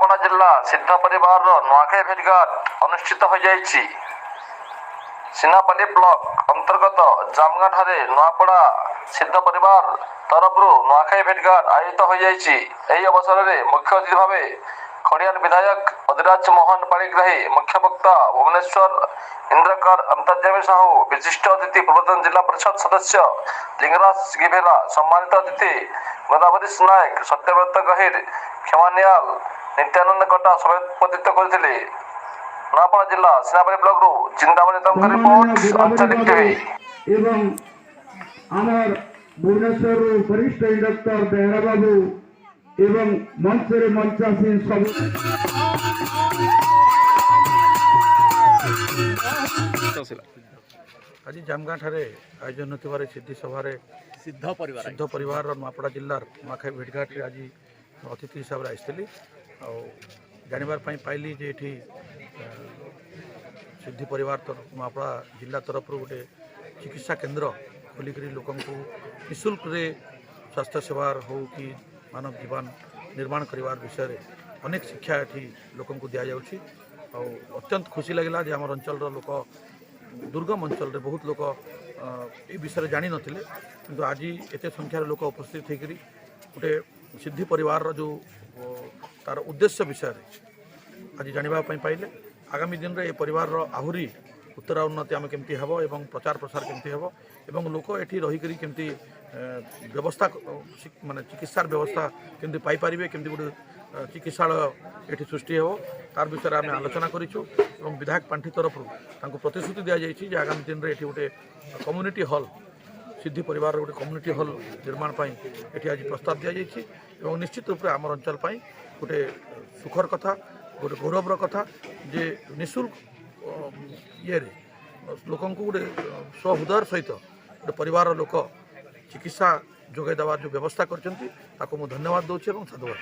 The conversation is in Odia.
ନୂଆପଡ଼ା ଜିଲ୍ଲା ସିଦ୍ଧ ପରିବାରର ନୂଆଖାଇ ଭେଟଘାଟ ଅନୁଷ୍ଠିତ ହୋଇଯାଇଛି। ସିନାପାଲି ବ୍ଲକ ଅନ୍ତର୍ଗତ ଜାମଗାଁଠାରେ ନୂଆପଡ଼ା ସିଦ୍ଧ ପରିବାର ତରଫରୁ ନୂଆଖାଇ ଭେଟଘାଟ ଆୟୋଜିତ ହୋଇଯାଇଛି। ଏହି ଅବସରରେ ମୁଖ୍ୟ ଅତିଥି ଭାବେ ଖଡ଼ିଆଲ ବିଧାୟକ ଅଧିରାଜ ମୋହନ ପାଣିଗ୍ରାହୀ, ମୁଖ୍ୟ ବକ୍ତା ଭୁବନେଶ୍ୱର ଇନ୍ଦ୍ରକର ଅନ୍ତର୍ଯାମୀ ସାହୁ, ବିଶିଷ୍ଟ ଅତିଥି ପୂର୍ବତନ ଜିଲ୍ଲା ପରିଷଦ ସଦସ୍ୟ ଲିଙ୍ଗରାଜ ଗିଭେରା, ସମ୍ମାନିତ ଅତିଥି ଗୋଦାବରୀଶ ନାୟକ, ସତ୍ୟବ୍ରତ ଗହିର, କ୍ଷମାନିଆଲ, ନିତ୍ୟାନନ୍ଦ କଟା ସଭାପତିତ୍ୱ କରିଥିଲେ। ନୂଆପଡ଼ା ଜିଲ୍ଲା ସିନାପାଲି ବ୍ଲକରୁ ଚିନ୍ତାମଣି ତଙ୍କ ରିପୋର୍ଟ, ଆଞ୍ଚଳିକ ଟିଭି। ଏବଂ ଆମର ଭୁବନେଶ୍ୱରରୁ ବରିଷ୍ଠ ଡକ୍ଟର ବେହେରା ବାବୁ ଏବଂ ମଞ୍ଚରେ ମଞ୍ଚାସୀନ ସବୁ ଆଜି ଜାମଗାଁଠାରେ ଆୟୋଜନ ହେଉଥିବା ସିଦ୍ଧି ସଭାରେ ସିଦ୍ଧ ପରିବାରର ନୂଆପଡ଼ା ଜିଲ୍ଲାର ନୂଆଖାଇ ଭେଟଘାଟରେ ଆଜି ଅତିଥି ହିସାବରେ ଆସିଥିଲି। ଆଉ ଜାଣିବାର ପାଇଁ ପାଇଲି ଯେ ଏଠି ସିଦ୍ଧି ପରିବାର ନୂଆପଡ଼ା ଜିଲ୍ଲା ତରଫରୁ ଗୋଟେ ଚିକିତ୍ସା କେନ୍ଦ୍ର ଖୋଲିକରି ଲୋକଙ୍କୁ ନିଃଶୁଳ୍କରେ ସ୍ୱାସ୍ଥ୍ୟ ସେବାର ହେଉ କି ମାନବ ଜୀବନ ନିର୍ମାଣ କରିବାର ବିଷୟରେ ଅନେକ ଶିକ୍ଷା ଏଠି ଲୋକଙ୍କୁ ଦିଆଯାଉଛି। ଆଉ ଅତ୍ୟନ୍ତ ଖୁସି ଲାଗିଲା ଯେ ଆମର ଅଞ୍ଚଳର ଲୋକ, ଦୁର୍ଗମ ଅଞ୍ଚଳରେ ବହୁତ ଲୋକ ଏ ବିଷୟରେ ଜାଣିନଥିଲେ, କିନ୍ତୁ ଆଜି ଏତେ ସଂଖ୍ୟାରେ ଲୋକ ଉପସ୍ଥିତ ହୋଇକରି ଗୋଟେ ସିଦ୍ଧି ପରିବାରର ଯେଉଁ ତାର ଉଦ୍ଦେଶ୍ୟ ବିଷୟରେ ଆଜି ଜାଣିବା ପାଇଁ ପାଇଲେ। ଆଗାମୀ ଦିନରେ ଏ ପରିବାରର ଆହୁରି ଉତ୍ତର ଉନ୍ନତି ଆମେ କେମିତି ହେବ ଏବଂ ପ୍ରଚାର ପ୍ରସାର କେମିତି ହେବ ଏବଂ ଲୋକ ଏଠି ରହିକରି କେମିତି ବ୍ୟବସ୍ଥା ମାନେ ଚିକିତ୍ସାର ବ୍ୟବସ୍ଥା କେମିତି ପାଇପାରିବେ, କେମିତି ଗୋଟେ ଚିକିତ୍ସାଳୟ ଏଠି ସୃଷ୍ଟି ହେବ ତାର ବିଷୟରେ ଆମେ ଆଲୋଚନା କରିଛୁ। ଏବଂ ବିଧାୟକ ପାଣ୍ଠି ତରଫରୁ ତାଙ୍କୁ ପ୍ରତିଶ୍ରୁତି ଦିଆଯାଇଛି ଯେ ଆଗାମୀ ଦିନରେ ଏଠି ଗୋଟେ କମ୍ୟୁନିଟି ହଲ୍, ସିଦ୍ଧି ପରିବାରର ଗୋଟେ କମ୍ୟୁନିଟି ହଲ୍ ନିର୍ମାଣ ପାଇଁ ଏଠି ଆଜି ପ୍ରସ୍ତାବ ଦିଆଯାଇଛି। ଏବଂ ନିଶ୍ଚିତ ରୂପରେ ଆମର ଅଞ୍ଚଳ ପାଇଁ ଗୋଟେ ସୁଖର କଥା, ଗୋଟେ ଗୌରବର କଥା ଯେ ନିଃଶୁଳ୍କ ଇଏରେ ଲୋକଙ୍କୁ ଗୋଟେ ସ୍ୱହୃଦୟର ସହିତ ଗୋଟେ ପରିବାରର ଲୋକ ଚିକିତ୍ସା ଯୋଗାଇ ଦେବାର ଯେଉଁ ବ୍ୟବସ୍ଥା କରିଛନ୍ତି ତାକୁ ମୁଁ ଧନ୍ୟବାଦ ଦେଉଛି ଏବଂ ସାଧୁବାଦ।